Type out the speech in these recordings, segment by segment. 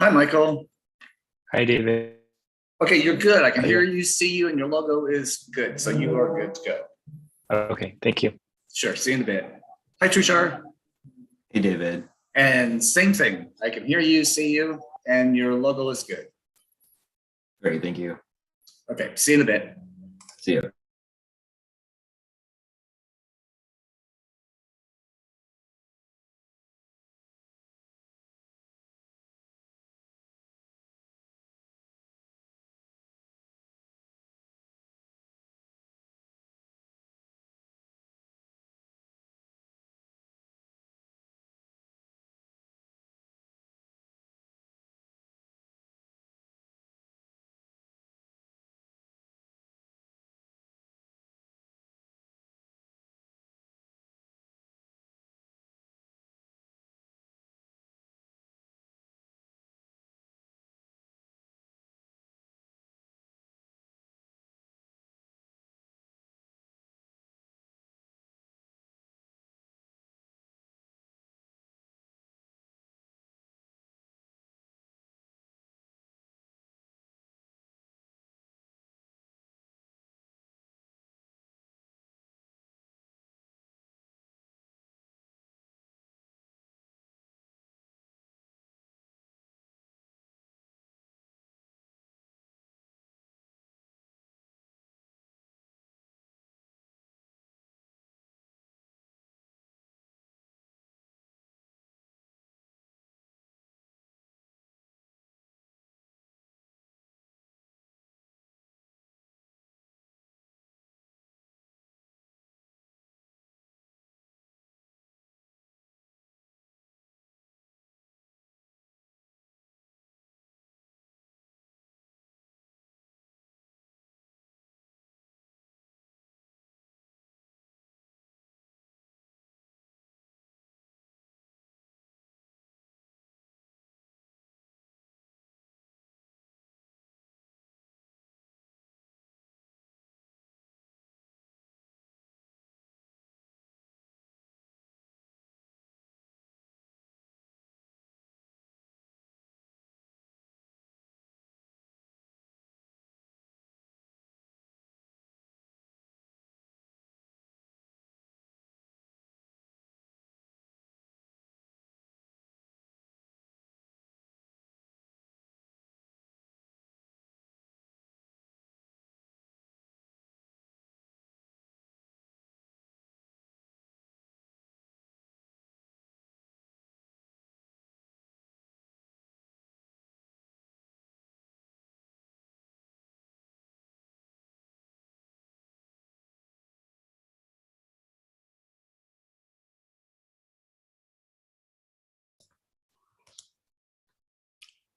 Hi, Michael. Hi, David. Okay, you're good. I can How are hear you? you, see you, and your logo is good. So you are good to go. Okay, thank you. Sure. See you in a bit. Hi, Tushar. Hey, David. And same thing. I can hear you, see you, and your logo is good. Great, thank you. Okay, see you in a bit. See you.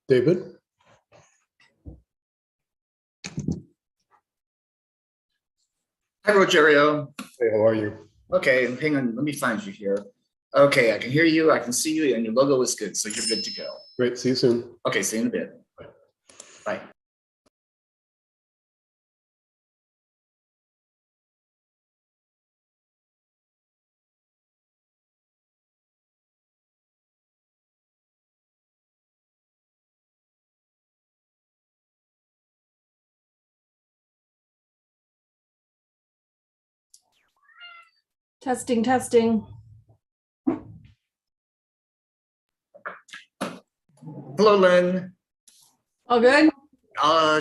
David? Hi, Rogerio. Hey, how are you? Okay, hang on. Let me find you here. Okay, I can hear you, I can see you, and your logo is good. So you're good to go. Great. See you soon. Okay, see you in a bit. Bye. Testing, testing. Hello, Lynn. All good?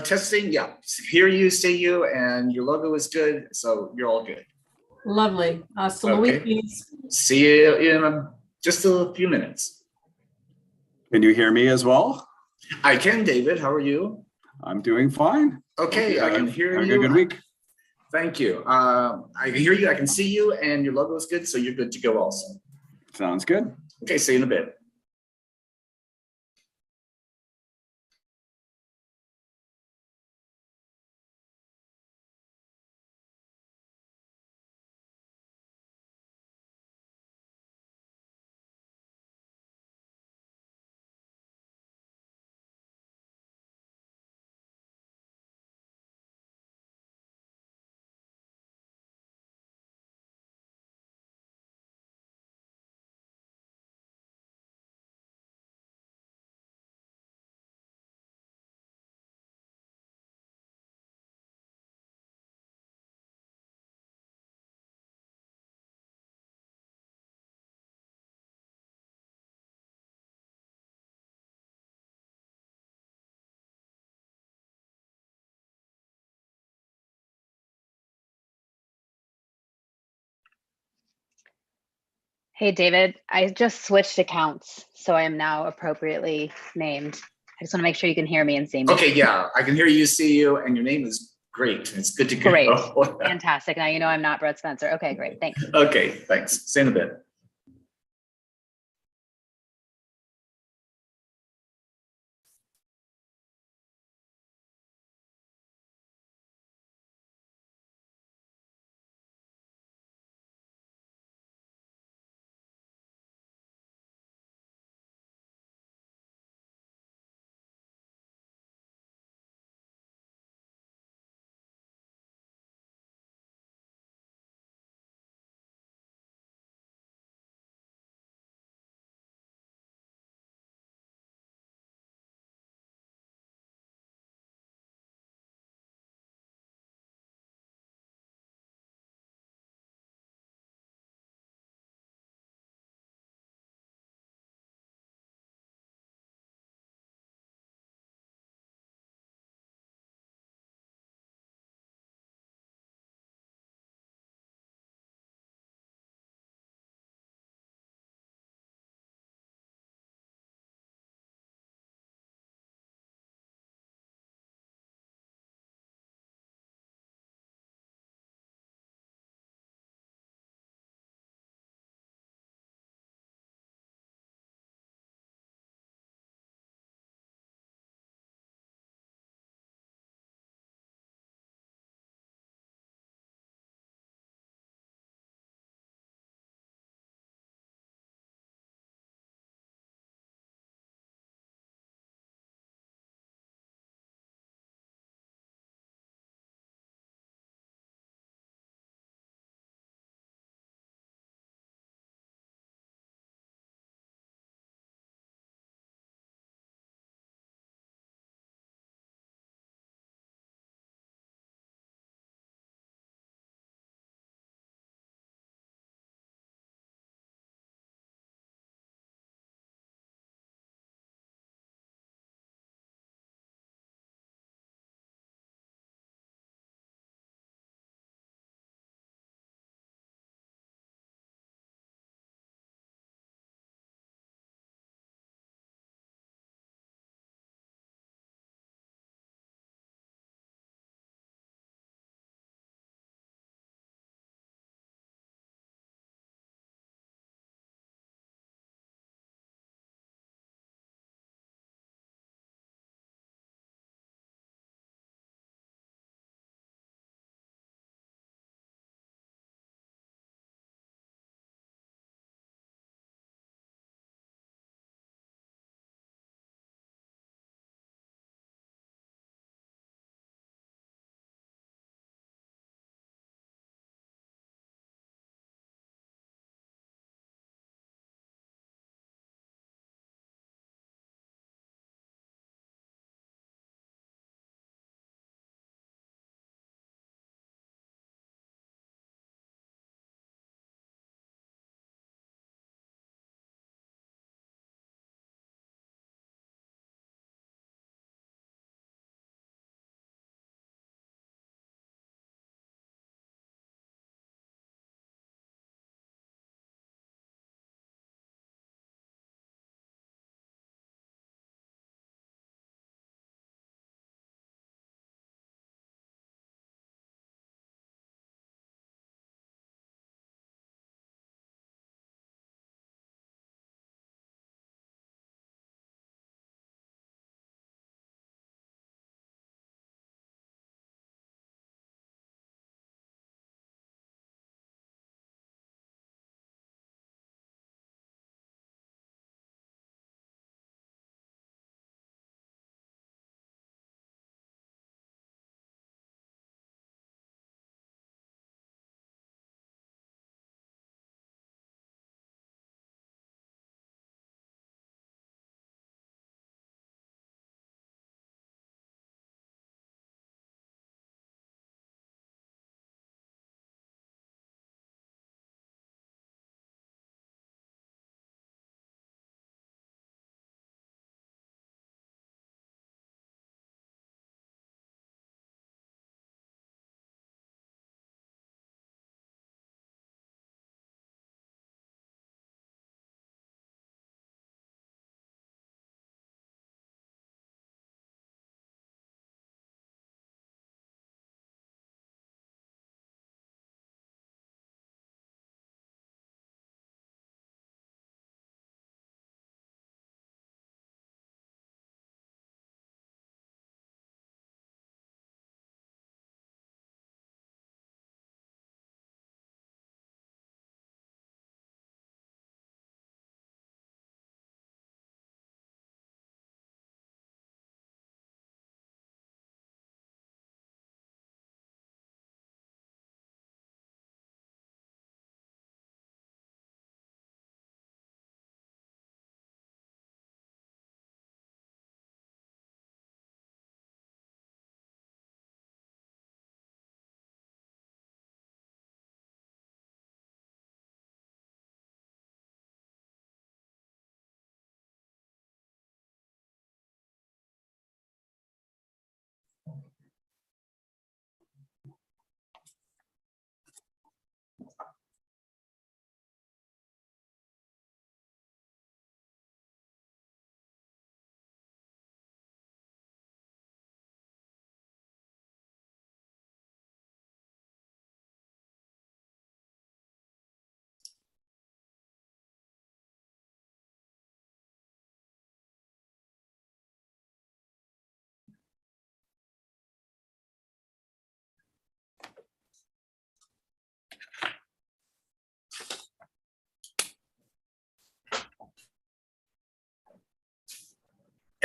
Testing. Yeah, hear you, see you, and your logo is good. So you're all good. Lovely. Hasta Okay. Luis. See you in just a few minutes. Can you hear me as well? I can, David. How are you? I'm doing fine. Okay, I can hear Having you. a good week. Thank you. I can hear you, I can see you, and your logo is good, so you're good to go also. Sounds good. Okay, see you in a bit. Hey, David, I just switched accounts, so I am now appropriately named. I just want to make sure you can hear me and see me. Okay, yeah, I can hear you, see you, and your name is great. It's good to go. Great. Fantastic. Now you know I'm not Brett Spencer. Okay, great. Thanks. Okay, thanks. See you in a bit.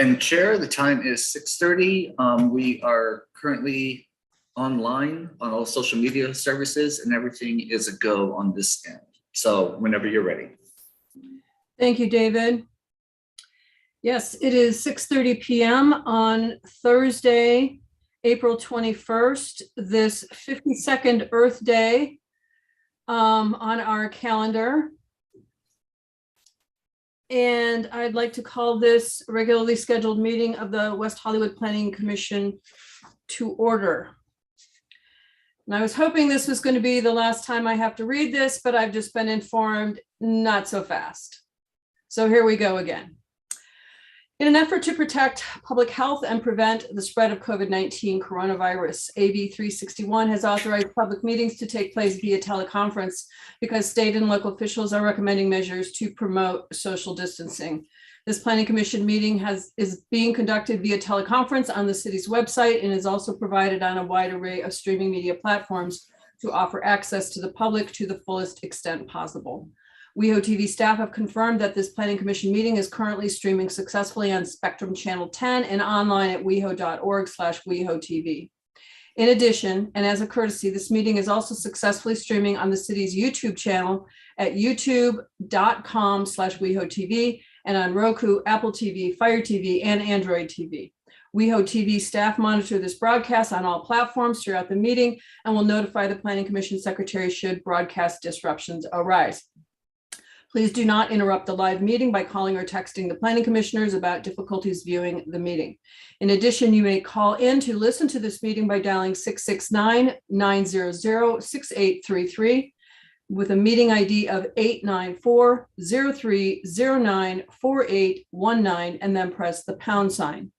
And Chair, the time is 6:30. We are currently online on all social media services and everything is a go on this end. So whenever you're ready. Thank you, David. Yes, it is 6:30 p.m. on Thursday, April 21st, this 52nd Earth Day on our calendar. And I'd like to call this a regularly scheduled meeting of the West Hollywood Planning Commission to order. And I was hoping this was going to be the last time I have to read this, but I've just been informed not so fast. So here we go again. In an effort to protect public health and prevent the spread of COVID-19 coronavirus, AB 361 has authorized public meetings to take place via teleconference because state and local officials are recommending measures to promote social distancing. This Planning Commission meeting is being conducted via teleconference on the city's website and is also provided on a wide array of streaming media platforms to offer access to the public to the fullest extent possible. WehoTV staff have confirmed that this Planning Commission meeting is currently streaming successfully on Spectrum Channel 10 and online at weho.org/WehoTV. In addition, and as a courtesy, this meeting is also successfully streaming on the city's YouTube channel at youtube.com/WehoTV and on Roku, Apple TV, Fire TV, and Android TV. WehoTV staff monitor this broadcast on all platforms throughout the meeting and will notify the Planning Commission secretary should broadcast disruptions arise. Please do not interrupt the live meeting by calling or texting the planning commissioners about difficulties viewing the meeting. In addition, you may call in to listen to this meeting by dialing 669-900-6833 with a meeting ID of 894-0309-4819 and then press the pound sign.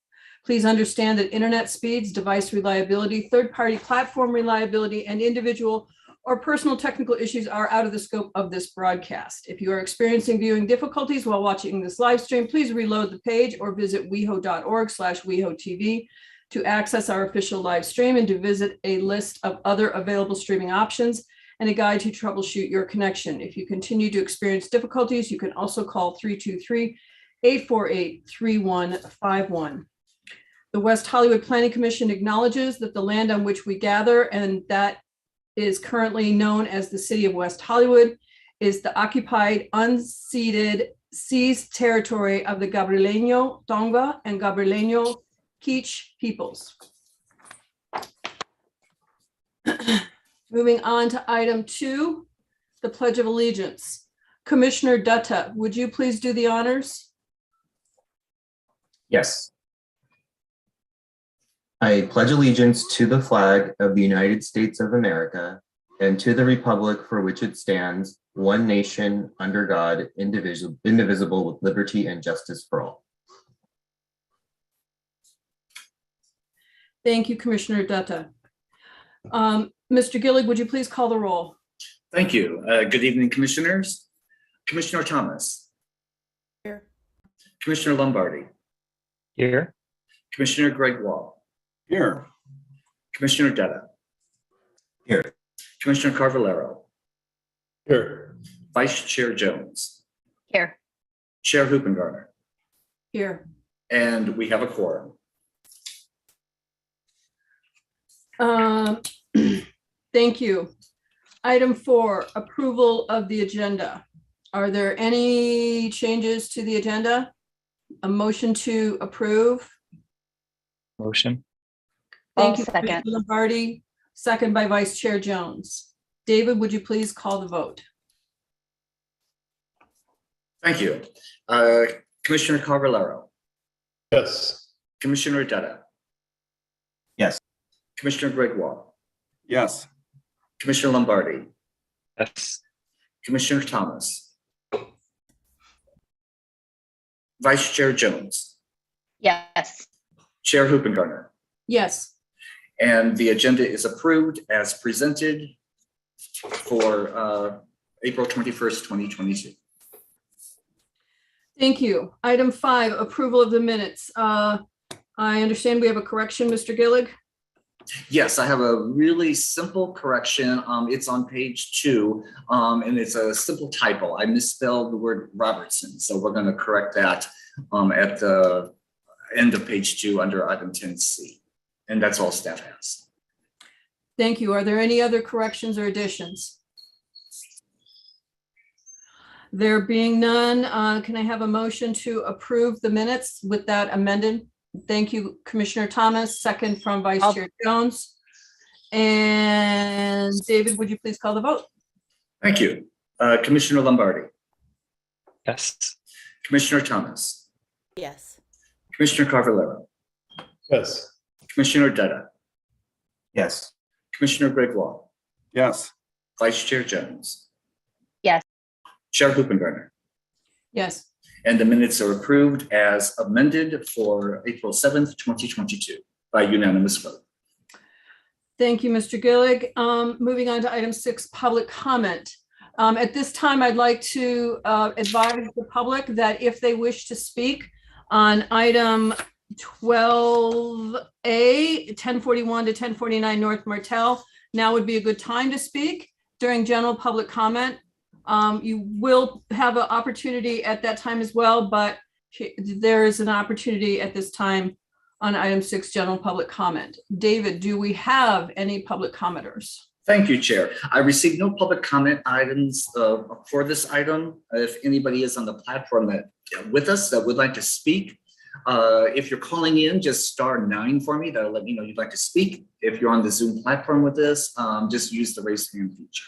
Please understand that internet speeds, device reliability, third-party platform reliability, and individual or personal technical issues are out of the scope of this broadcast. If you are experiencing viewing difficulties while watching this live stream, please reload the page or visit weho.org/WehoTV to access our official live stream and to visit a list of other available streaming options and a guide to troubleshoot your connection. If you continue to experience difficulties, you can also call 323-848-3151. The West Hollywood Planning Commission acknowledges that the land on which we gather and that is currently known as the City of West Hollywood is the occupied, unceded, seized territory of the Gabrieleño, Tonga, and Gabrieleño Kizh peoples. Moving on to item 2, the Pledge of Allegiance. Commissioner Dutta, would you please do the honors? Yes. I pledge allegiance to the flag of the United States of America and to the republic for which it stands, one nation, under God, indivisible, with liberty and justice for all. Thank you, Commissioner Dutta. Mr. Gillig, would you please call the roll? Thank you. Good evening, commissioners. Commissioner Thomas. Here. Commissioner Lombardi. Here. Commissioner Greg Wall. Here. Commissioner Dutta. Here. Commissioner Carvalero. Here. Vice Chair Jones. Here. Chair Hoopengarner. Here. And we have a quorum. Thank you. Item 4, approval of the agenda. Are there any changes to the agenda? A motion to approve? Motion. Thank you, Second. Commissioner Lombardi. Second by Vice Chair Jones. David, would you please call the vote? Thank you. Commissioner Carvalero. Yes. Commissioner Dutta. Yes. Commissioner Greg Wall. Yes. Commissioner Lombardi. Yes. Commissioner Thomas. Vice Chair Jones. Yes. Chair Hoopengarner. Yes. And the agenda is approved as presented for April 21st, 2022. Thank you. Item 5, approval of the minutes. I understand we have a correction, Mr. Gillig. Yes, I have a really simple correction. It's on page 2, and it's a simple typo. I misspelled the word Robertson, so we're going to correct that end of page 2 under item 10C. And that's all staff has. Thank you. Are there any other corrections or additions? There being none, can I have a motion to approve the minutes with that amended? Thank you, Commissioner Thomas, second from Vice Chair Jones. And David, would you please call the vote? Thank you. Commissioner Lombardi, Yes. Commissioner Thomas, Yes. Commissioner Carvalero, Yes. Commissioner Dutta, Yes. Commissioner Gregoire, Yes. Vice Chair Jones. Yes. Chair Hoopengarner. Yes. And the minutes are approved as amended for April 7th, 2022 by unanimous vote. Thank you, Mr. Gillig. Moving on to item 6, public comment. At this time, I'd like to advise the public that if they wish to speak on item 12A, 1041 to 1049 North Martell, now would be a good time to speak during general public comment. You will have an opportunity at that time as well, but there is an opportunity at this time on item 6, general public comment. David, do we have any public commenters? Thank you, Chair. I received no public comment items for this item. If anybody is on the platform that with us that would like to speak, if you're calling in, just *9 for me. That'll let me know you'd like to speak. If you're on the Zoom platform with us, just use the raise hand feature.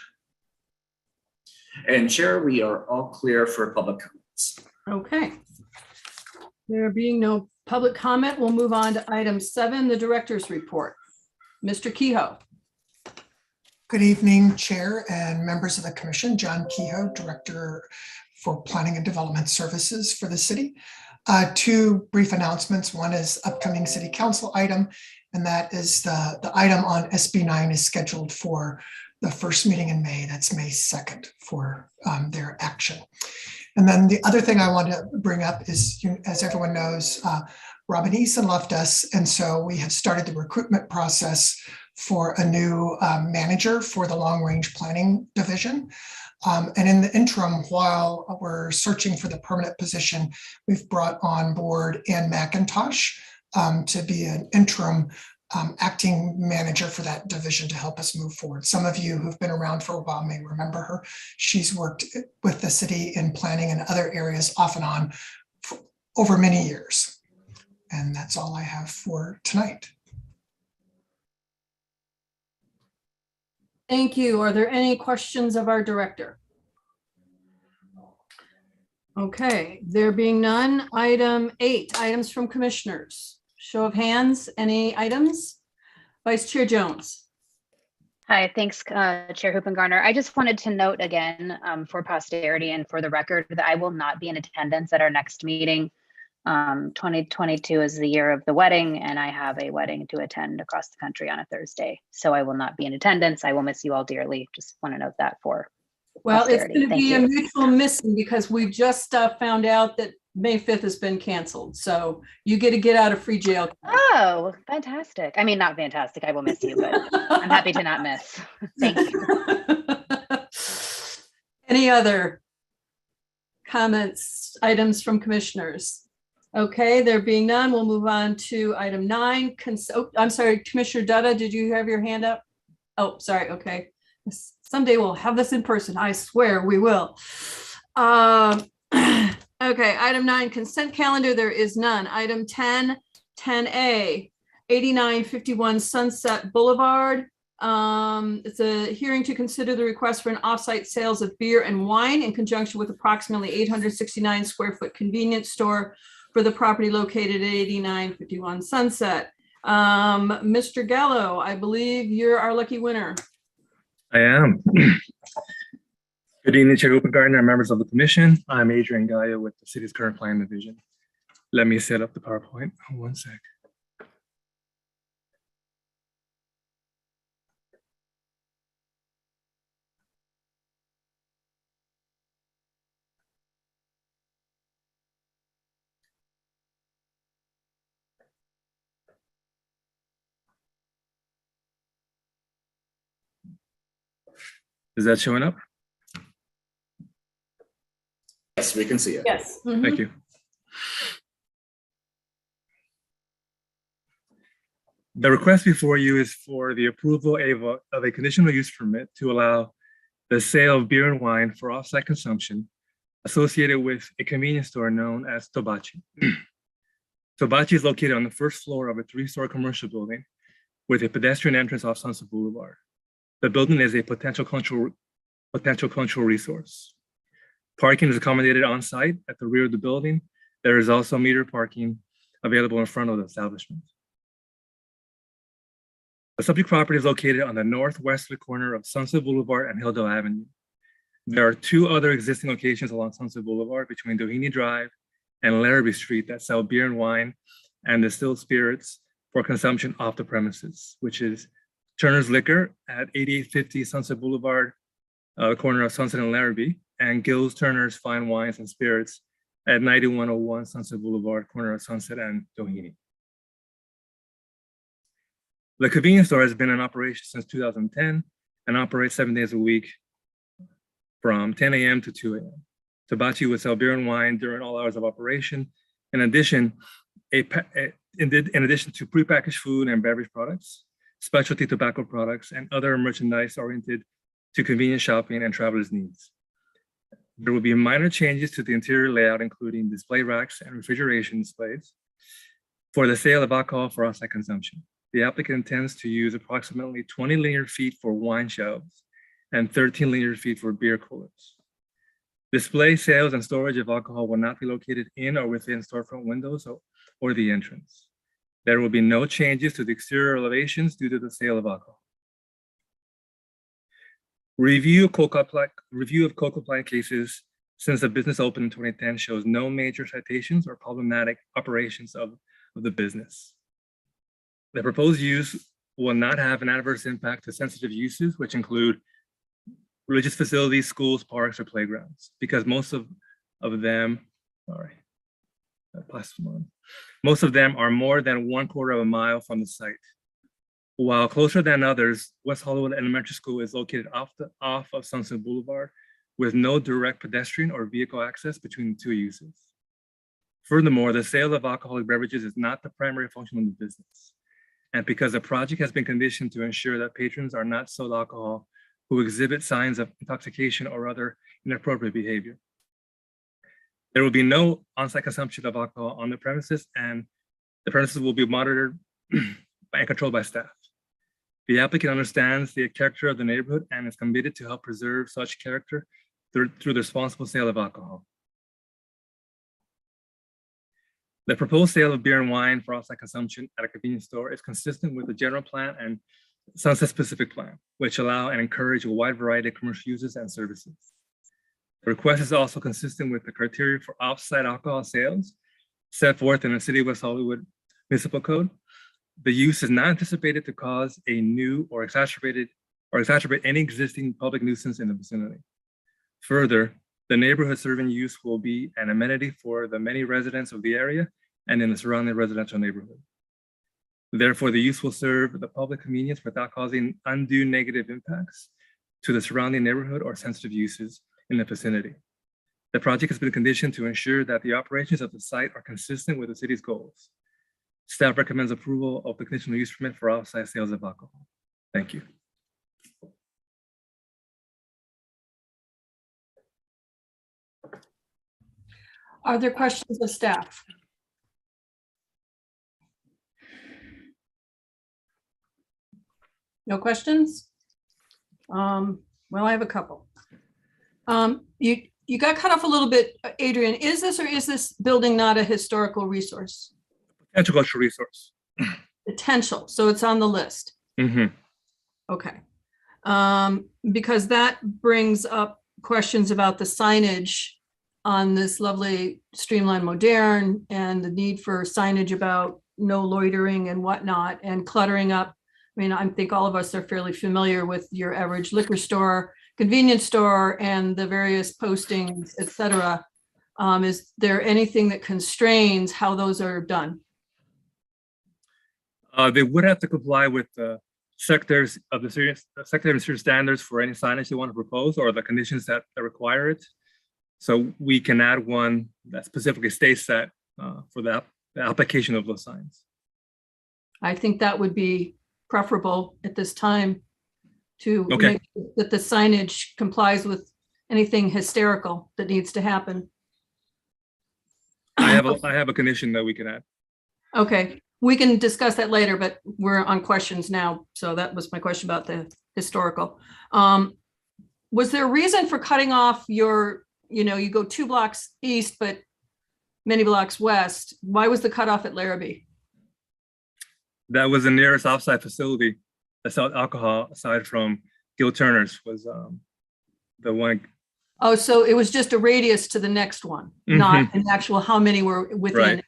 And Chair, we are all clear for public comments. Okay. There being no public comment, we'll move on to item 7, the director's report. Mr. Kehoe. Good evening, Chair and members of the Commission. John Kehoe, Director for Planning and Development Services for the city. 2 brief announcements. One is upcoming City Council item, and that is the item on SB9 is scheduled for the first meeting in May. That's May 2nd for their action. And then the other thing I want to bring up is, as everyone knows, Robin Eason left us, and so we have started the recruitment process for a new manager for the Long Range Planning Division. And in the interim, while we're searching for the permanent position, we've brought on board Ann McIntosh to be an interim acting manager for that division to help us move forward. Some of you who've been around for a while may remember her. She's worked with the city in planning and other areas off and on for over many years. And that's all I have for tonight. Thank you. Are there any questions of our director? Okay, there being none, item 8, items from commissioners. Show of hands, any items? Vice Chair Jones. Hi, thanks, Chair Hoopengarner. I just wanted to note again for posterity and for the record that I will not be in attendance at our next meeting. 2022 is the year of the wedding, and I have a wedding to attend across the country on a Thursday. So I will not be in attendance. I will miss you all dearly. Just want to note that for Well, it's posterity. going to Thank be you. a mutual missing because we just found out that May 5th has been canceled. So you get to get out of free jail. Oh, fantastic. I mean, not fantastic. I will miss you, but I'm happy to not miss. Thank you. Any other comments, items from commissioners? Okay, there being none, we'll move on to item 9. I'm sorry, Commissioner Dutta, did you have your hand up? Oh, sorry. Okay. Someday we'll have this in person. I swear we will. Okay, item 9, consent calendar. There is none. Item 10, 10A, 8951 Sunset Boulevard. It's a hearing to consider the request for an offsite sales of beer and wine in conjunction with approximately 869 square foot convenience store for the property located at 8951 Sunset. Mr. Gallo, I believe you're our lucky winner. I am. Good evening, Chair Hoopengarner and members of the commission. I'm Adrian Gallo with the city's current plan division. Let me set up the PowerPoint. One sec. Is that showing up? Yes, we can see it. Yes. Thank you. The request before you is for the approval of a conditional use permit to allow the sale of beer and wine for off-site consumption associated with a convenience store known as Tobachi. Tobachi is located on the first floor of a 3-story commercial building with a pedestrian entrance off Sunset Boulevard. The building is a potential cultural resource. Parking is accommodated on site at the rear of the building. There is also metered parking available in front of the establishment. The subject property is located on the northwesterly corner of Sunset Boulevard and Hilldale Avenue. There are 2 other existing locations along Sunset Boulevard between Doheny Drive and Larrabee Street that sell beer and wine and distilled spirits for consumption off the premises, which is Turner's Liquor at 8850 Sunset Boulevard, corner of Sunset and Larrabee, and Gil's Turner's Fine Wines and Spirits at 9101 Sunset Boulevard, corner of Sunset and Doheny. The convenience store has been in operation since 2010 and operates 7 days a week from 10 a.m. to 2 a.m. Tobachi would sell beer and wine during all hours of operation. In addition to prepackaged food and beverage products, specialty tobacco products, and other merchandise oriented to convenience shopping and travelers' needs. There will be minor changes to the interior layout, including display racks and refrigeration displays for the sale of alcohol for off-site consumption. The applicant intends to use approximately 20 linear feet for wine shelves and 13 linear feet for beer coolers. Display, sales, and storage of alcohol will not be located in or within storefront windows or the entrance. There will be no changes to the exterior elevations due to the sale of alcohol. Review of code-compliant cases since the business opened in 2010 shows no major citations or problematic operations of the business. The proposed use will not have an adverse impact to sensitive uses, which include religious facilities, schools, parks, or playgrounds, because most of them are more than 1/4 of a mile from the site. While closer than others, West Hollywood Elementary School is located off of Sunset Boulevard with no direct pedestrian or vehicle access between the 2 uses. Furthermore, the sale of alcoholic beverages is not the primary function of the business. And because the project has been conditioned to ensure that patrons are not sold alcohol who exhibit signs of intoxication or other inappropriate behavior. There will be no on-site consumption of alcohol on the premises, and the premises will be monitored and controlled by staff. The applicant understands the character of the neighborhood and is committed to help preserve such character through the responsible sale of alcohol. The proposed sale of beer and wine for off-site consumption at a convenience store is consistent with the general plan and Sunset specific plan, which allow and encourage a wide variety of commercial uses and services. The request is also consistent with the criteria for off-site alcohol sales set forth in the City of West Hollywood Municipal Code. The use is not anticipated to cause a new or exacerbate any existing public nuisance in the vicinity. Further, the neighborhood serving use will be an amenity for the many residents of the area and in the surrounding residential neighborhood. Therefore, the use will serve the public convenience without causing undue negative impacts to the surrounding neighborhood or sensitive uses in the vicinity. The project has been conditioned to ensure that the operations of the site are consistent with the city's goals. Staff recommends approval of the conditional use permit for off-site sales of alcohol. Thank you. Are there questions of staff? No questions? Well, I have a couple. You got cut off a little bit, Adrian. Is this building not a historical resource? Potential cultural resource. Potential, so it's on the list. Mm-hmm. Okay. Because that brings up questions about the signage on this lovely streamlined modern and the need for signage about no loitering and whatnot and cluttering up. I mean, I think all of us are fairly familiar with your average liquor store, convenience store, and the various postings, et cetera. Is there anything that constrains how those are done? They would have to comply with the sectors of the Secretary of Interior standards for any signage they want to propose or the conditions that require it. So we can add one that specifically states that for the application of those signs. I think that would be preferable at this time to Okay. make sure that the signage complies with anything hysterical that needs to happen. I have a condition that we could add. Okay, we can discuss that later, but we're on questions now. So that was my question about the historical. Was there a reason for cutting off your, you go 2 blocks east, but many blocks west? Why was the cutoff at Larrabee? That was the nearest offsite facility that sold alcohol aside from Gil Turner's was the one. Oh, so it was just a radius to the next one, not an actual how many were within Right.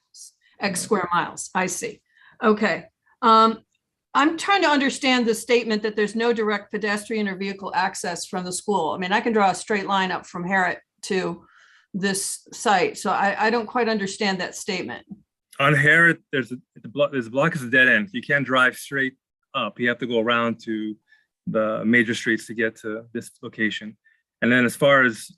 X square miles. I see. Okay. I'm trying to understand the statement that there's no direct pedestrian or vehicle access from the school. I mean, I can draw a straight line up from Harrod to this site. So I don't quite understand that statement. On Harrod, there's a block is a dead end. You can't drive straight up. You have to go around to the major streets to get to this location. And then as far as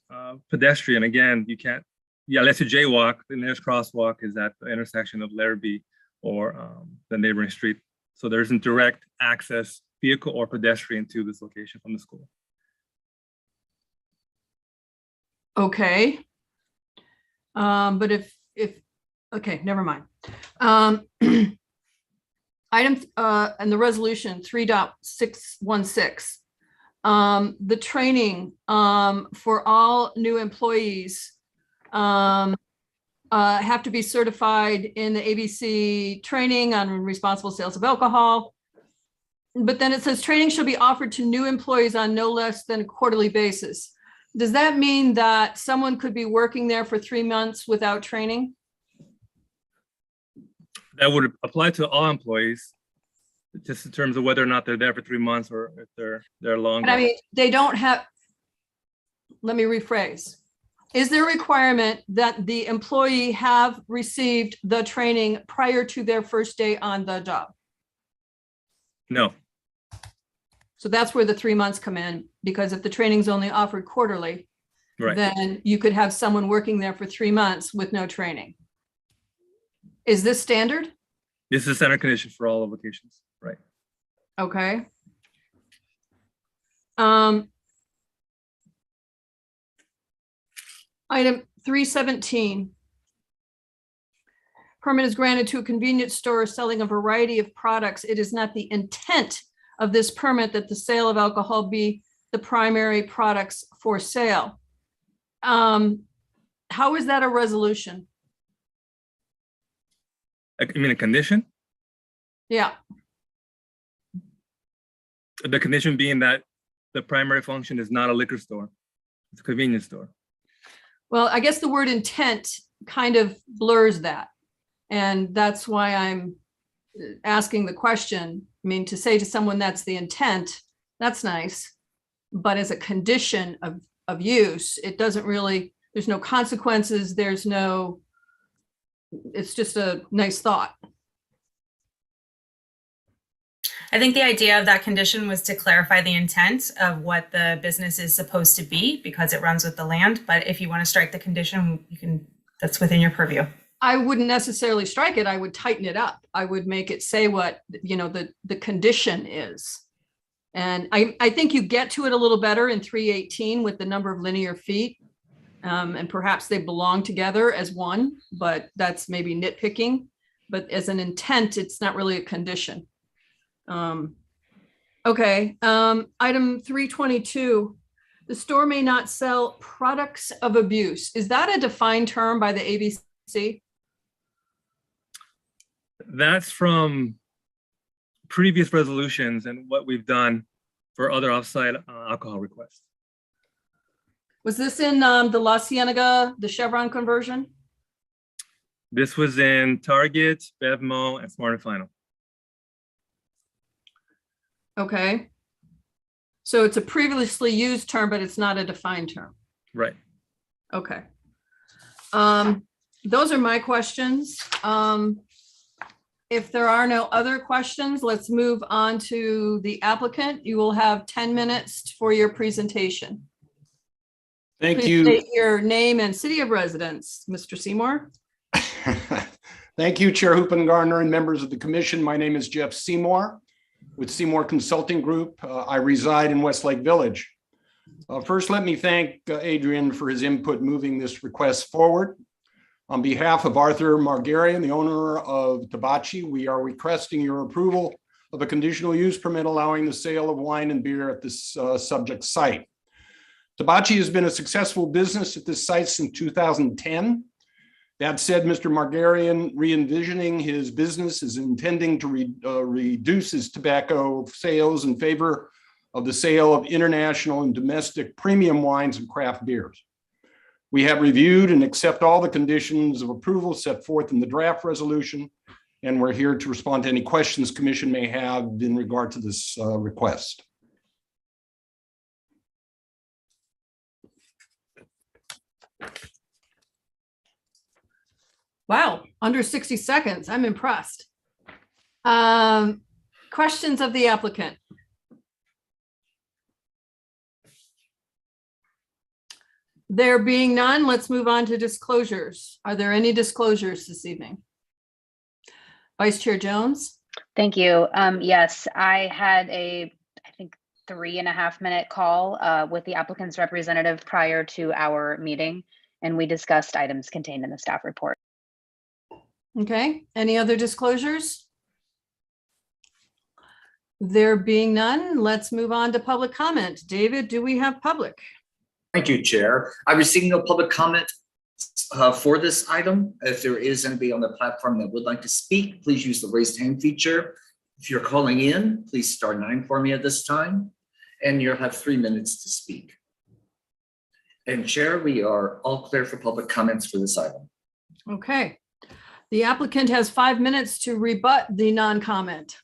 pedestrian, again, you can't, unless you jaywalk, the nearest crosswalk is at the intersection of Larrabee or the neighboring street. So there isn't direct access, vehicle or pedestrian, to this location from the school. Okay. But if, okay, never mind. Item and the resolution 3.616. The training for all new employees have to be certified in the ABC training on responsible sales of alcohol. But then it says training shall be offered to new employees on no less than a quarterly basis. Does that mean that someone could be working there for 3 months without training? That would apply to all employees, just in terms of whether or not they're there for 3 months or if they're longer. And I mean, they don't have, let me rephrase. Is there a requirement that the employee have received the training prior to their first day on the job? No, So that's where the 3 months come in, because if the training's only offered quarterly, right. then you could have someone working there for 3 months with no training. Is this standard? This is a standard condition for all locations, right? Okay. Item 317. Permit is granted to a convenience store selling a variety of products. It is not the intent of this permit that the sale of alcohol be the primary products for sale. How is that a resolution? I mean, a condition? Yeah, The condition being that the primary function is not a liquor store, it's a convenience store. well, I guess the word intent kind of blurs that. And that's why I'm asking the question. I mean, to say to someone that's the intent, that's nice. But as a condition of use, it doesn't really, there's no consequences, there's no, it's just a nice thought. I think the idea of that condition was to clarify the intent of what the business is supposed to be because it runs with the land. But if you want to strike the condition, you can, that's within your purview. I wouldn't necessarily strike it. I would tighten it up. I would make it say what, the condition is. And I think you get to it a little better in 318 with the number of linear feet. And perhaps they belong together as one, but that's maybe nitpicking. But as an intent, it's not really a condition. Okay, item 322, the store may not sell products of abuse. Is that a defined term by the ABC? That's from previous resolutions and what we've done for other offsite alcohol requests. Was this in the La Cienega, the Chevron conversion? This was in Target, Bevmo, and Smart & Final. Okay. So it's a previously used term, but it's not a defined term. Right. Okay. Those are my questions. If there are no other questions, let's move on to the applicant. You will have 10 minutes for your presentation. Thank Please you. state your name and city of residence, Mr. Seymour. Thank you, Chair Hoopengarner and members of the commission. My name is Jeff Seymour with Seymour Consulting Group. I reside in Westlake Village. First, let me thank Adrian for his input moving this request forward. On behalf of Arthur Margarian, the owner of Tabachi, we are requesting your approval of a conditional use permit allowing the sale of wine and beer at this subject site. Tabachi has been a successful business at this site since 2010. That said, Mr. Margarian, re-envisioning his business, is intending to reduce his tobacco sales in favor of the sale of international and domestic premium wines and craft beers. We have reviewed and accept all the conditions of approval set forth in the draft resolution, and we're here to respond to any questions Commission may have in regard to this request. Wow, under 60 seconds. I'm impressed. Questions of the applicant? There being none, let's move on to disclosures. Are there any disclosures this evening? Vice Chair Jones? Thank you. Yes, I had I think 3.5-minute call with the applicant's representative prior to our meeting, and we discussed items contained in the staff report. Okay, any other disclosures? There being none, let's move on to public comment. David, do we have public? Thank you, Chair. I received no public comment for this item. If there is anybody on the platform that would like to speak, please use the raised hand feature. If you're calling in, please star 9 for me at this time, and you'll have 3 minutes to speak. And Chair, we are all clear for public comments for this item. Okay. The applicant has 5 minutes to rebut the non-comment.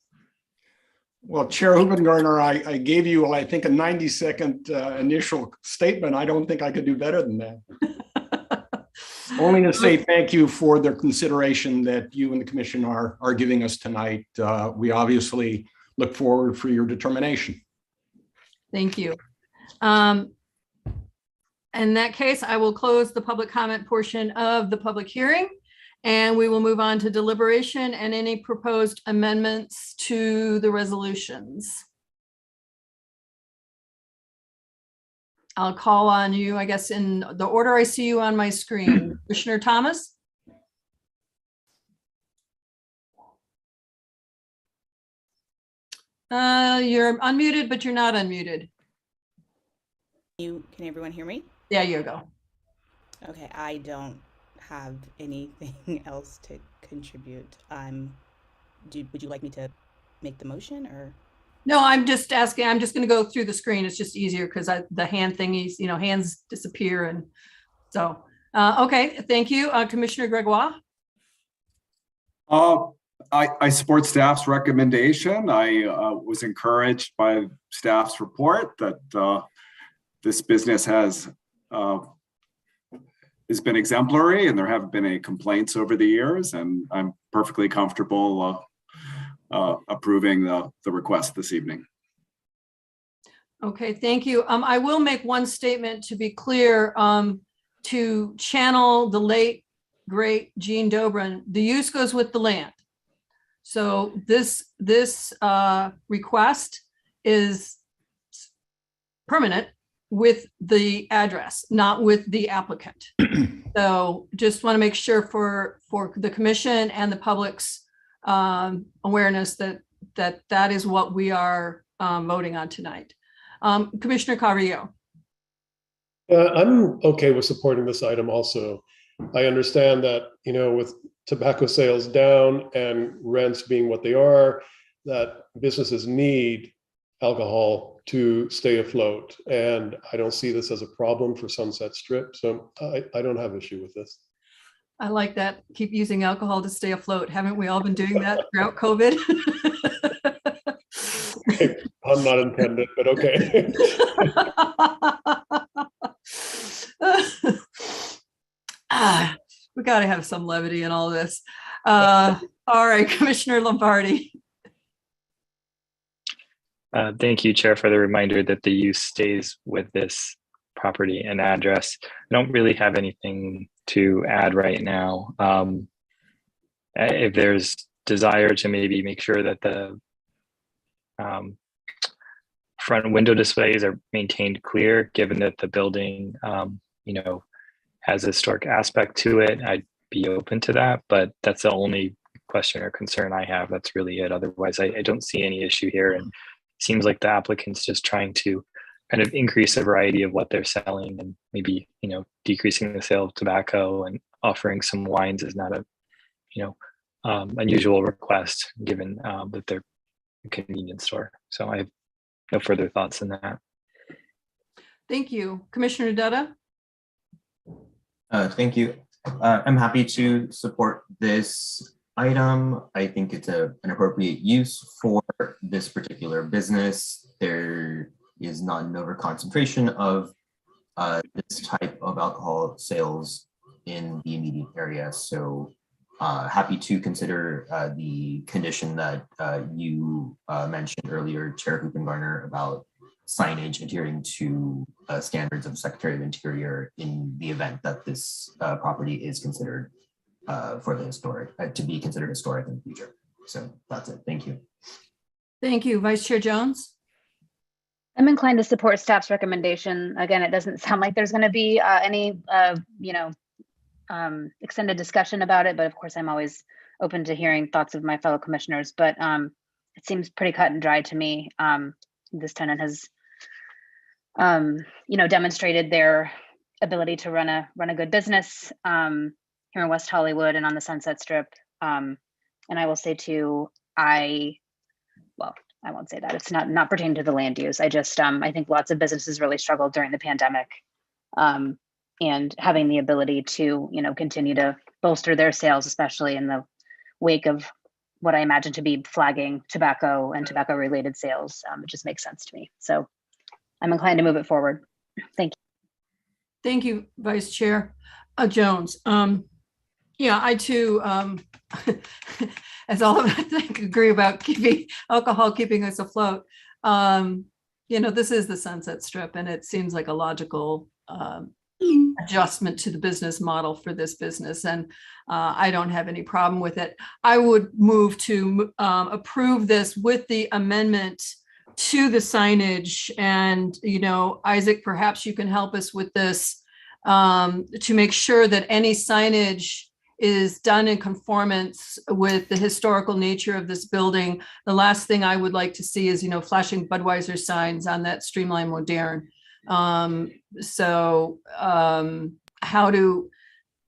Well, Chair Hoopengarner, I gave you, I think, a 90-second initial statement. I don't think I could do better than that. Only to say thank you for the consideration that you and the commission are giving us tonight. We obviously look forward for your determination. Thank you. In that case, I will close the public comment portion of the public hearing, and we will move on to deliberation and any proposed amendments to the resolutions. I'll call on you, I guess, in the order I see you on my screen. Commissioner Thomas? You're unmuted, but you're not unmuted. Can everyone hear me? There you go. Okay, I don't have anything else to contribute. Would you like me to make the motion or? No, I'm just asking, I'm just going to go through the screen. It's just easier because the hand thingies, hands disappear. And so, okay, thank you. Commissioner Gregoire? I support staff's recommendation. I was encouraged by staff's report that this business has been exemplary and there haven't been any complaints over the years, and I'm perfectly comfortable approving the request this evening. Okay, thank you. I will make one statement to be clear, to channel the late, great Gene Dobrin. The use goes with the land. So this request is permanent with the address, not with the applicant. So just want to make sure for the commission and the public's awareness that is what we are voting on tonight. Commissioner Carrillo. I'm okay with supporting this item also. I understand that, with tobacco sales down and rents being what they are, that businesses need alcohol to stay afloat. And I don't see this as a problem for Sunset Strip. So I don't have issue with this. I like that. Keep using alcohol to stay afloat. Haven't we all been doing that throughout COVID? I'm not intended, but okay. We got to have some levity in all this. All right, Commissioner Lombardi. Thank you, Chair, for the reminder that the use stays with this property and address. I don't really have anything to add right now. if there's desire to maybe make sure that the front window displays are maintained clear, given that the building, you know, has a historic aspect to it, I'd be open to that. But that's the only question or concern I have. That's really it. Otherwise, I don't see any issue here. And it seems like the applicant's just trying to kind of increase the variety of what they're selling, and maybe, you know, decreasing the sale of tobacco and offering some wines is not a, you know, unusual request, given that they're a convenience store. So I have no further thoughts than that. Thank you. Commissioner Dutta? Thank you. I'm happy to support this item. I think it's an appropriate use for this particular business. There is not an over-concentration of this type of alcohol sales in the immediate area. So happy to consider the condition that you mentioned earlier, Chair Hoopengarner, about signage adhering to standards of Secretary of Interior in the event that this property is considered for the historic, to be considered historic in the future. So that's it. Thank you. Thank you. Vice Chair Jones? I'm inclined to support staff's recommendation. Again, it doesn't sound like there's going to be any, you know, extended discussion about it, but of course I'm always open to hearing thoughts of my fellow commissioners. But it seems pretty cut and dry to me. This tenant has, you know, demonstrated their ability to run a good business here in West Hollywood and on the Sunset Strip. And I will say too, well, I won't say that. It's not pertaining to the land use. I just, I think lots of businesses really struggled during the pandemic. And having the ability to, you know, continue to bolster their sales, especially in the wake of what I imagine to be flagging tobacco and tobacco related sales. It just makes sense to me. So I'm inclined to move it forward. Thank you. Thank you, Vice Chair Jones. Yeah, I too, as all of us, I think, agree about keeping us afloat. You know, this is the Sunset Strip, and it seems like a logical adjustment to the business model for this business, and I don't have any problem with it. I would move to approve this with the amendment to the signage. And, you know, Isaac, perhaps you can help us with this to make sure that any signage is done in conformance with the historical nature of this building. The last thing I would like to see is, you know, flashing Budweiser signs on that Streamline Moderne. How to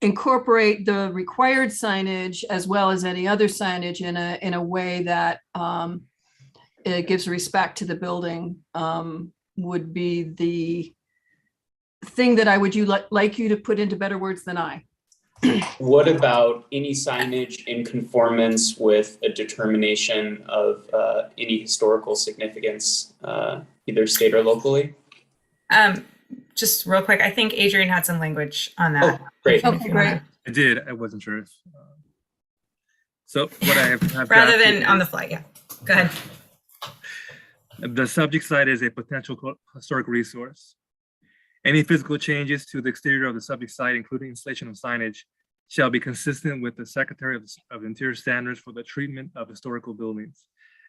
incorporate the required signage as well as any other signage in a way that it gives respect to the building would be the thing that I would like you to put into better words than I. What about any signage in conformance with a determination of any historical significance, either state or locally? Just real quick, I think Adrian had some language on that. Oh, great. Okay, great. I did. I wasn't sure if. So what I have Rather than on the fly, yeah. Go ahead. The subject site is a potential historic resource. Any physical changes to the exterior of the subject site, including installation of signage, shall be consistent with the Secretary of Interior standards for the treatment of historical buildings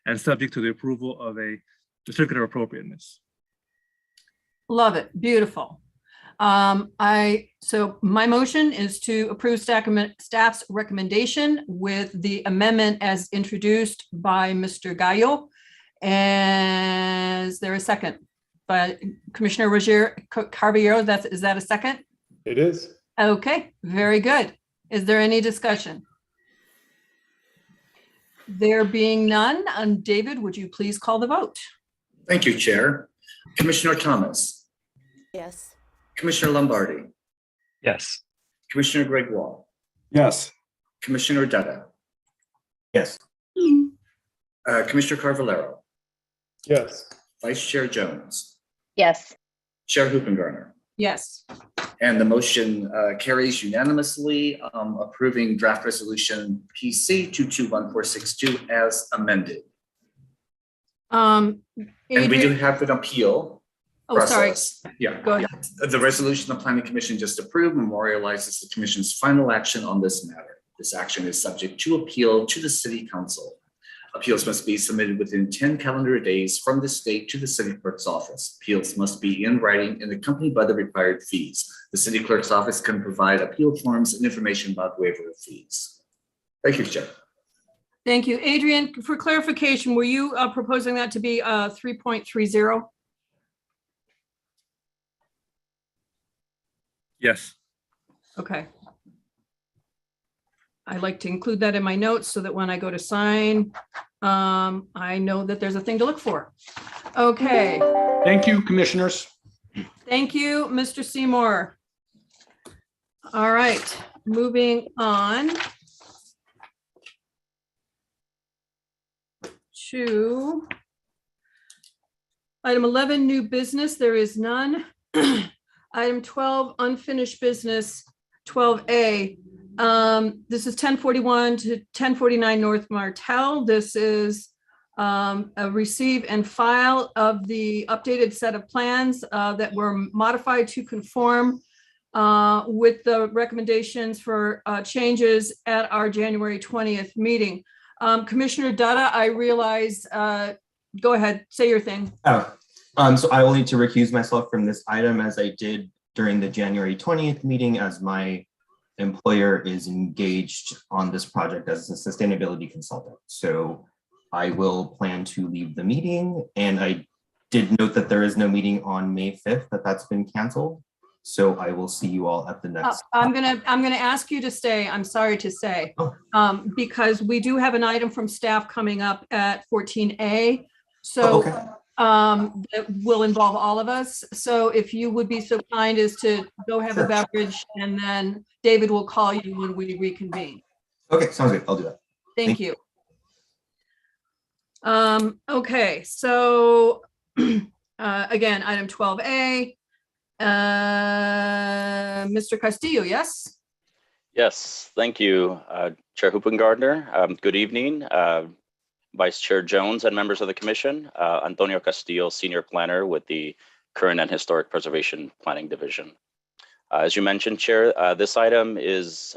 and subject to the approval of a certificate of appropriateness. Love it. Beautiful. So my motion is to approve staff's recommendation with the amendment as introduced by Mr. Gallo. And is there a second? But Commissioner Carviero, is that a second? It is. Okay, very good. Is there any discussion? There being none, David, would you please call the vote? Thank you, Chair. Commissioner Thomas. Yes. Commissioner Lombardi. Yes. Commissioner Greg Wall. Yes. Commissioner Dutta. Yes. Commissioner Carvalero. Yes. Vice Chair Jones. Yes. Chair Hoopengarner. Yes. And the motion carries unanimously, approving draft resolution PC 221462 as amended. And we do have an appeal process. Sorry. Yeah. Go ahead. The resolution the Planning Commission just approved memorializes the Commission's final action on this matter. This action is subject to appeal to the City Council. Appeals must be submitted within 10 calendar days from this date to the city clerk's office. Appeals must be in writing and accompanied by the required fees. The city clerk's office can provide appeal forms and information about waiver of fees. Thank you, Chair. Thank you. Adrian, for clarification, were you proposing that to be 3.30? Yes. Okay. I like to include that in my notes so that when I go to sign, I know that there's a thing to look for. Okay. Thank you, commissioners. Thank you, Mr. Seymour. All right, moving on to item 11, new business. There is none. Item 12, unfinished business, 12A. This is 1041 to 1049 North Martel. This is a receive and file of the updated set of plans that were modified to conform with the recommendations for changes at our January 20th meeting. Commissioner Dutta, I realize, go ahead, say your thing. So I will need to recuse myself from this item as I did during the January 20th meeting, as my employer is engaged on this project as a sustainability consultant. So I will plan to leave the meeting, and I did note that there is no meeting on May 5th, that's been canceled. So I will see you all at the next. I'm gonna ask you to stay, I'm sorry to say, because we do have an item from staff coming up at 14A. So that will involve all of us. So if you would be so kind as to go have a beverage, and then David will call you when we reconvene. Okay, sounds good. I'll do that. Thank you. Okay, so again, item 12A. Mr. Castillo, yes? Yes, thank you, Chair Hoopengardner. Good evening, Vice Chair Jones and members of the Commission. Antonio Castillo, Senior Planner with the Current and Historic Preservation Planning Division. As you mentioned, Chair, this item is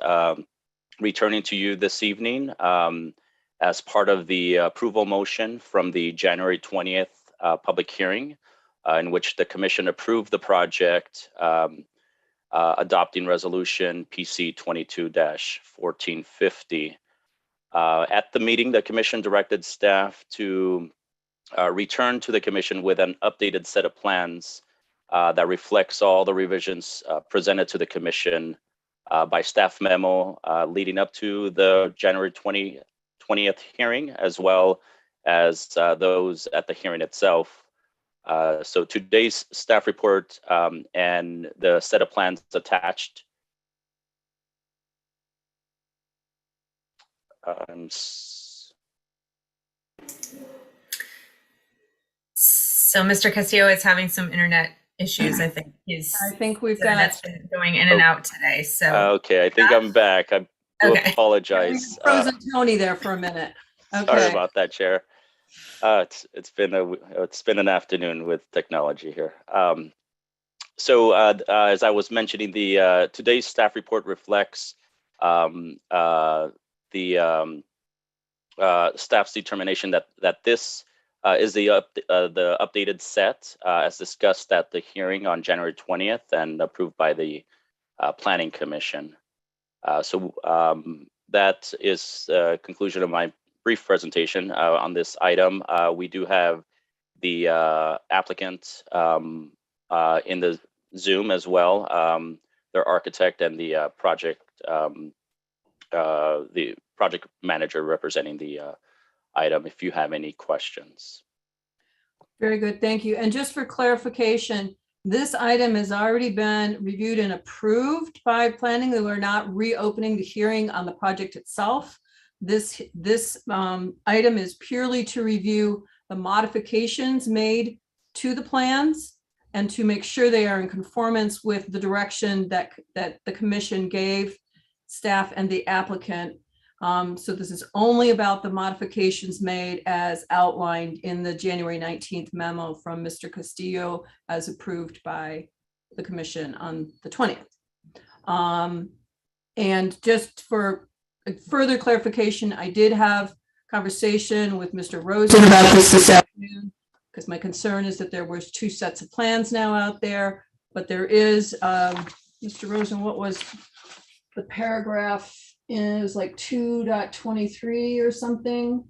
returning to you this evening as part of the approval motion from the January 20th public hearing, in which the Commission approved the project adopting resolution PC 22-1450. At the meeting, the Commission directed staff to return to the Commission with an updated set of plans that reflects all the revisions presented to the Commission by staff memo leading up to the January 20th hearing, as well as those at the hearing itself. So today's staff report and the set of plans attached. So Mr. Castillo is having some internet issues. I think we've got been going in and out today. So okay, I think I'm back. I do apologize. Frozen Tony there for a minute. Okay. Sorry about that, Chair. It's been an afternoon with technology here. So as I was mentioning, the today's staff report reflects the staff's determination that this is the updated set as discussed at the hearing on January 20th and approved by the Planning Commission. So that is the conclusion of my brief presentation on this item. We do have the applicant in the Zoom as well, their architect and the project manager representing the item, if you have any questions. Very good, thank you. And just for clarification, this item has already been reviewed and approved by planning. That we're not reopening the hearing on the project itself. This item is purely to review the modifications made to the plans and to make sure they are in conformance with the direction that the commission gave staff and the applicant. So this is only about the modifications made as outlined in the January 19th memo from Mr. Castillo as approved by the commission on the 20th. And just for further clarification, I did have conversation with Mr. Rosen about this afternoon, because my concern is that there was 2 sets of plans now out there, but there is, Mr. Rosen, what was the paragraph? Is like 2.23 or something?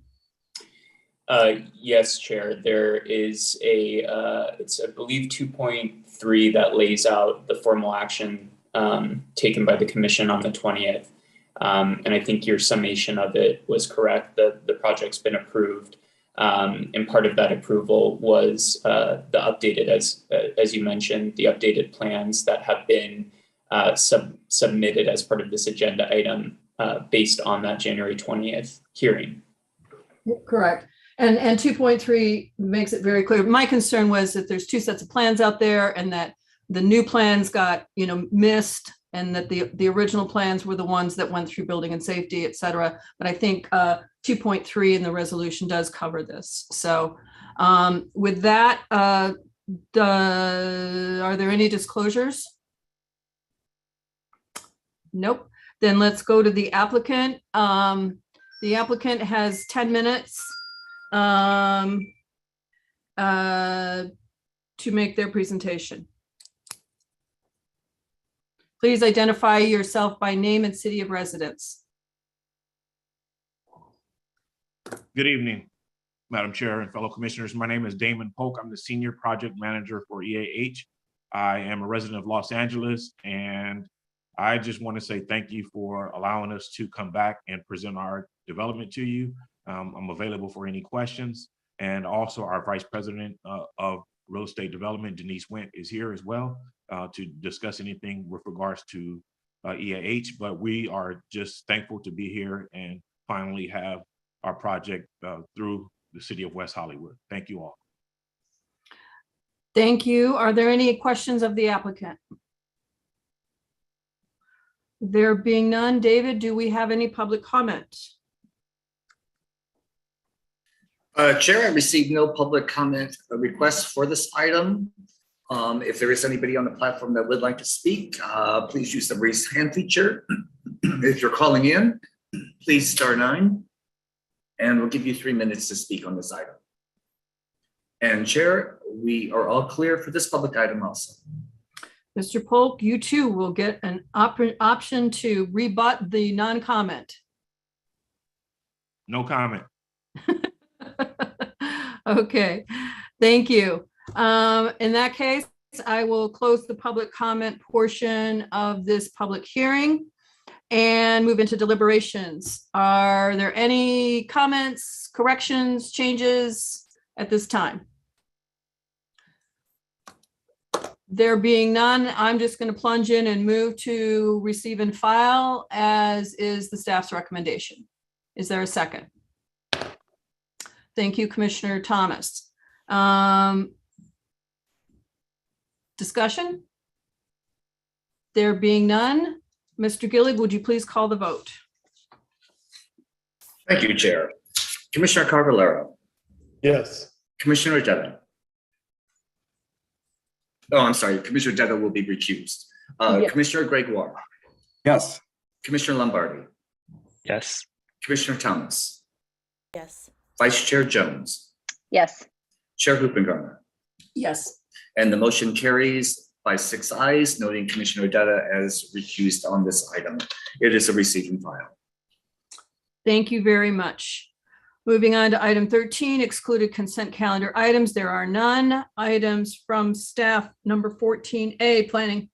Yes, Chair. There is it's I believe 2.3 that lays out the formal action taken by the commission on the 20th. And I think your summation of it was correct. The project's been approved. And part of that approval was the updated, as you mentioned, the updated plans that have been submitted as part of this agenda item based on that January 20th hearing. Correct. And 2.3 makes it very clear. My concern was that there's 2 sets of plans out there and that the new plans got, missed, and that the original plans were the ones that went through building and safety, et cetera. But I think 2.3 in the resolution does cover this. So with that, are there any disclosures? Nope. Then let's go to the applicant. The applicant has 10 minutes to make their presentation. Please identify yourself by name and city of residence. Good evening, Madam Chair and fellow commissioners. My name is Damon Polk. I'm the Senior Project Manager for EAH. I am a resident of Los Angeles, and I just want to say thank you for allowing us to come back and present our development to you. I'm available for any questions. And also our Vice President of Real Estate Development, Denise Went, is here as well to discuss anything with regards to EAH. But we are just thankful to be here and finally have our project through the city of West Hollywood. Thank you all. Thank you. Are there any questions of the applicant? There being none, David, do we have any public comment? Chair, I received no public comment requests for this item. If there is anybody on the platform that would like to speak, please use the raise hand feature. If you're calling in, please star 9, and we'll give you 3 minutes to speak on this item. And Chair, we are all clear for this public item also. Mr. Polk, you too will get an option to rebut the non-comment. No comment. Okay, thank you. In that case, I will close the public comment portion of this public hearing and move into deliberations. Are there any comments, corrections, changes at this time? There being none, I'm just going to plunge in and move to receive and file, as is the staff's recommendation. Is there a second? Thank you, Commissioner Thomas. Discussion? There being none, Mr. Gillig, would you please call the vote? Thank you, Chair. Commissioner Carvalero. Yes. Commissioner Jetta. Oh, I'm sorry. Commissioner Jetta will be recused. Yes. Commissioner Gregoire. Yes. Commissioner Lombardi. Yes. Commissioner Thomas. Yes. Vice Chair Jones. Yes. Chair Hoopengarner. Yes. And the motion carries by 6 ayes, noting Commissioner Dutta as recused on this item. It is a receive and file. Thank you very much. Moving on to item 13, excluded consent calendar items. There are none. Items from staff, number 14A, planning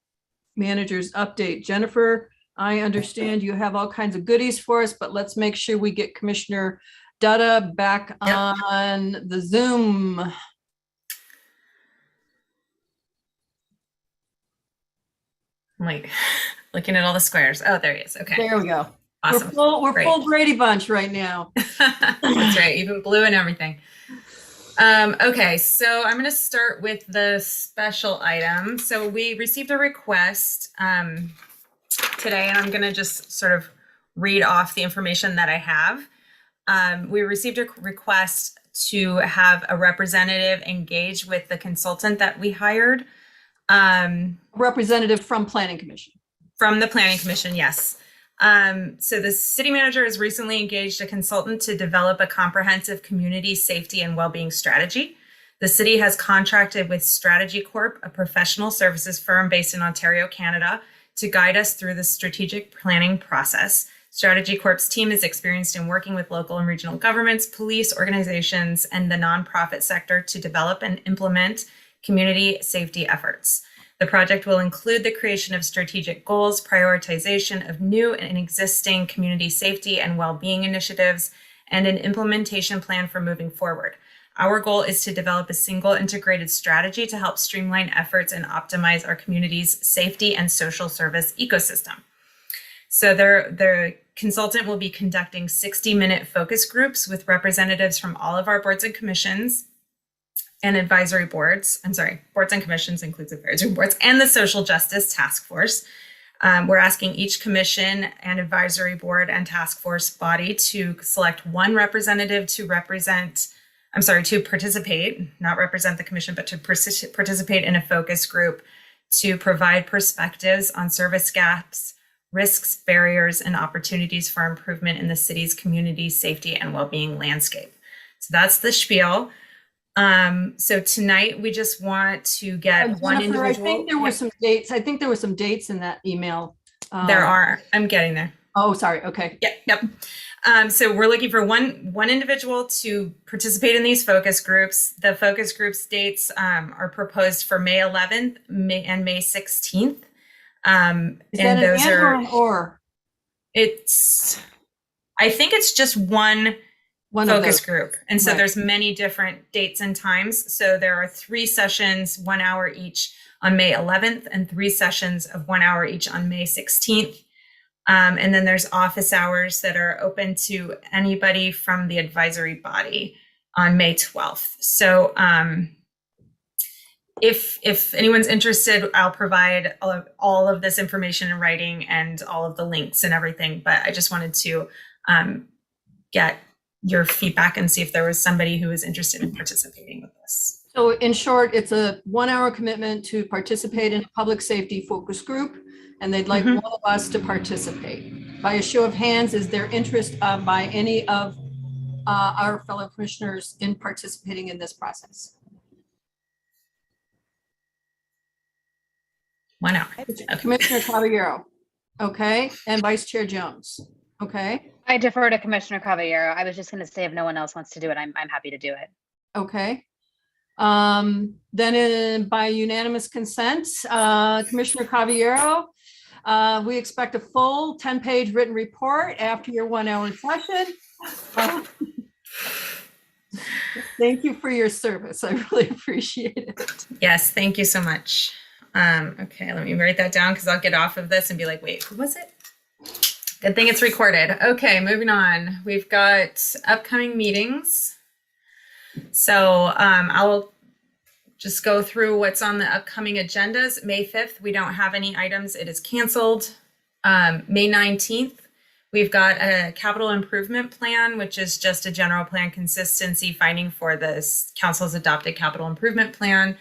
managers update. Jennifer, I understand you have all kinds of goodies for us, but let's make sure we get Commissioner Dutta back on the Zoom. I'm like looking at all the squares. Oh, there he is. Okay. There we go. Awesome. We're full Brady Bunch right now. That's right. Even blue and everything. Okay, so I'm going to start with the special item. So we received a request today, and I'm going to just sort of read off the information that I have. We received a request to have a representative engage with the consultant that we hired. Representative from Planning Commission. From the Planning Commission, yes. So the city manager has recently engaged a consultant to develop a comprehensive community safety and well-being strategy. The city has contracted with Strategy Corp, a professional services firm based in Ontario, Canada, to guide us through the strategic planning process. Strategy Corp's team is experienced in working with local and regional governments, police organizations, and the nonprofit sector to develop and implement community safety efforts. The project will include the creation of strategic goals, prioritization of new and existing community safety and well-being initiatives, and an implementation plan for moving forward. Our goal is to develop a single integrated strategy to help streamline efforts and optimize our community's safety and social service ecosystem. So the consultant will be conducting 60-minute focus groups with representatives from all of our boards and commissions and advisory boards. I'm sorry, boards and commissions includes advisory boards and the Social Justice Task Force. We're asking each commission and advisory board and task force body to select one representative to participate, not represent the commission, but to participate in a focus group to provide perspectives on service gaps, risks, barriers, and opportunities for improvement in the city's community safety and well-being landscape. So that's the spiel. So tonight we just want to get one individual. I think there were some dates. I think there were some dates in that email. There are. I'm getting there. Oh, sorry. Okay. Yep. So we're looking for one individual to participate in these focus groups. The focus groups dates are proposed for May 11th and May 16th. Is that those an or? I think it's just one focus group. And so Right. there's many different dates and times. So there are 3 sessions, 1 hour each on May 11th and 3 sessions of 1 hour each on May 16th. And then there's office hours that are open to anybody from the advisory body on May 12th. So if anyone's interested, I'll provide all of this information in writing and all of the links and everything. But I just wanted to get your feedback and see if there was somebody who was interested in participating with this. So in short, it's a 1 hour commitment to participate in a public safety focus group, and they'd like one of us to participate. By a show of hands, is there interest by any of our fellow commissioners in participating in this process? 1 hour. Commissioner Caballero, okay, and Vice Chair Jones, okay, I defer to Commissioner Caballero. I was just going to say if no one else wants to do it, I'm happy to do it. okay. Then by unanimous consent, Commissioner Caballero, we expect a full 10-page written report after your 1 hour session. Thank you for your service. I really appreciate it. Yes, thank you so much. Okay, let me write that down because I'll get off of this and be like, wait, who was it? Good thing it's recorded. Okay, moving on. We've got upcoming meetings. So I'll just go through what's on the upcoming agendas. May 5th, we don't have any items. It is canceled. May 19th, we've got a capital improvement plan, which is just a general plan consistency finding for the council's adopted capital improvement plan.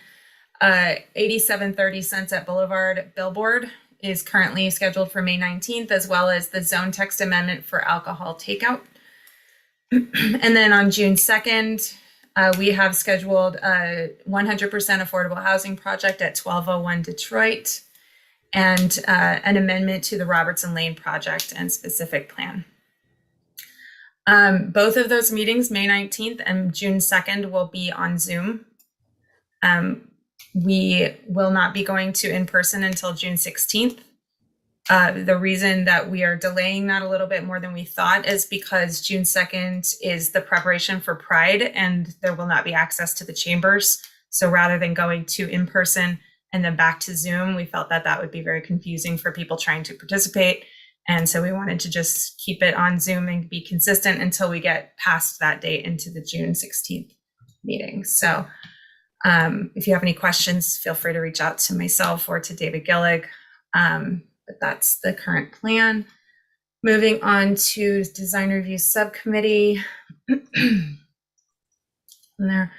8730 Sunset Boulevard billboard is currently scheduled for May 19th, as well as the zone text amendment for alcohol takeout. And then on June 2nd, we have scheduled a 100% affordable housing project at 1201 Detroit and an amendment to the Robertson Lane project and specific plan. Both of those meetings, May 19th and June 2nd, will be on Zoom. We will not be going to in-person until June 16th. The reason that we are delaying that a little bit more than we thought is because June 2nd is the preparation for Pride and there will not be access to the chambers. So rather than going to in-person and then back to Zoom, we felt that that would be very confusing for people trying to participate. And so we wanted to just keep it on Zoom and be consistent until we get past that date into the June 16th meeting. So if you have any questions, feel free to reach out to myself or to David Gillig. But that's the current plan. Moving on to design review subcommittee. There.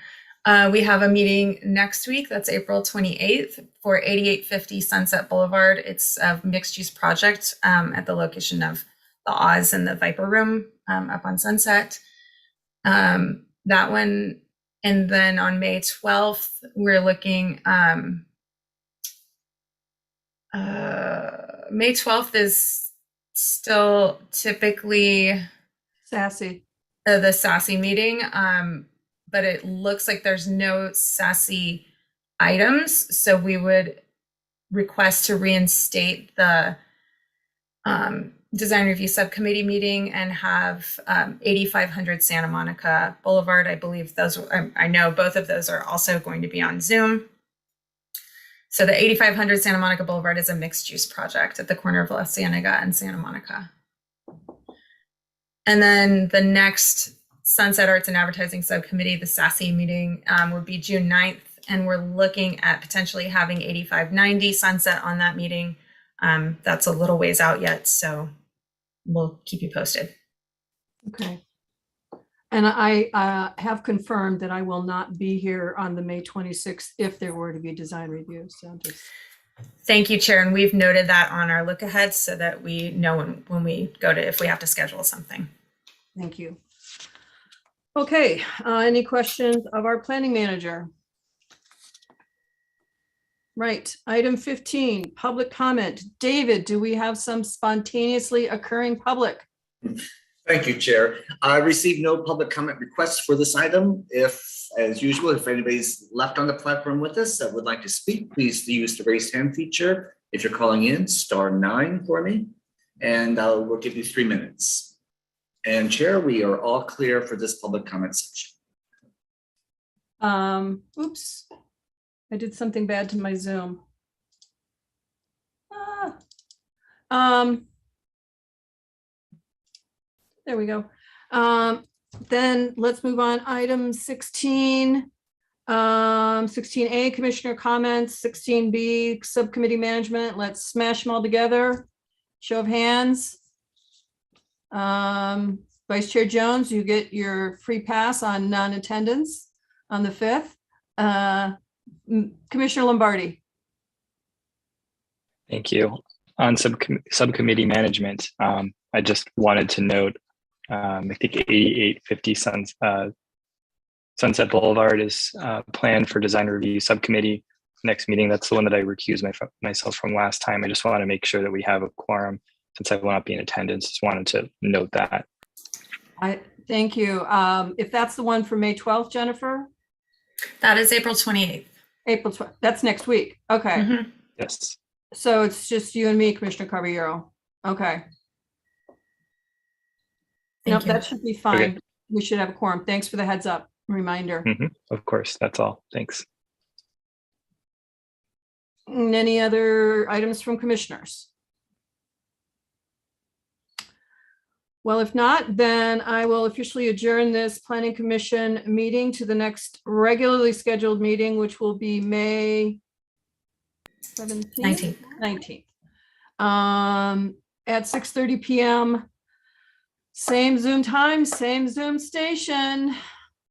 We have a meeting next week. That's April 28th for 8850 Sunset Boulevard. It's a mixed-use project at the location of the Oz and the Viper Room up on Sunset. That one, and then on May 12th, we're looking. May 12th is still typically Sassy. the SASSY meeting, but it looks like there's no SASSY items, so we would request to reinstate the design review subcommittee meeting and have 8500 Santa Monica Boulevard. I believe those, I know both of those are also going to be on Zoom. So the 8500 Santa Monica Boulevard is a mixed use project at the corner of La Cienega and Santa Monica. And then the next Sunset Arts and Advertising Subcommittee, the SASSY meeting, would be June 9th. And we're looking at potentially having 8590 Sunset on that meeting. That's a little ways out yet, so we'll keep you posted. Okay. And I have confirmed that I will not be here on the May 26th if there were to be design reviews. So just... Thank you, Chair. And we've noted that on our look ahead so that we know when we go to, if we have to schedule something. Thank you. Okay, any questions of our planning manager? Right, item 15, public comment. David, do we have some spontaneously occurring public? Thank you, Chair. I received no public comment requests for this item. If, as usual, if anybody's left on the platform with us that would like to speak, please use the raise hand feature. If you're calling in, *9 for me, and we'll give you 3 minutes. And Chair, we are all clear for this public comment section. Oops, I did something bad to my Zoom. There we go. Then let's move on. Item 16, 16A, commissioner comments, 16B, subcommittee management. Let's smash them all together. Show of hands. Vice Chair Jones, you get your free pass on non-attendance on the 5th. Commissioner Lombardi. Thank you. On subcommittee management, I just wanted to note, I think 8850 Sunset Boulevard is planned for design review subcommittee next meeting. That's the one that I recused myself from last time. I just want to make sure that we have a quorum since I will not be in attendance. Just wanted to note that. Thank you. If that's the one for May 12th, Jennifer? That is April 28th. April 12th. That's next week. Okay. Mm-hmm. Yes. So it's just you and me, Commissioner Caballero. Okay. Nope, that should be fine. Okay. We should have a quorum. Thanks for the heads up reminder. Of course, that's all. Thanks. And any other items from commissioners? Well, if not, then I will officially adjourn this planning commission meeting to the next regularly scheduled meeting, which will be May 17th? 19th. At 6:30 p.m. Same Zoom time, same Zoom station.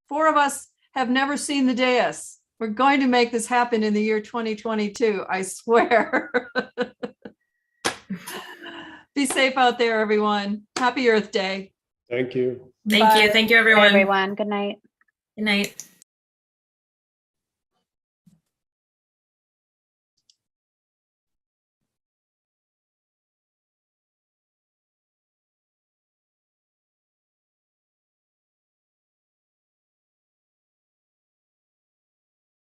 4 of us have never seen the dais. We're going to make this happen in the year 2022, I swear. Be safe out there, everyone. Happy Earth Day. Thank you. Thank you. Thank you, everyone. Bye, everyone. Good night. Good night.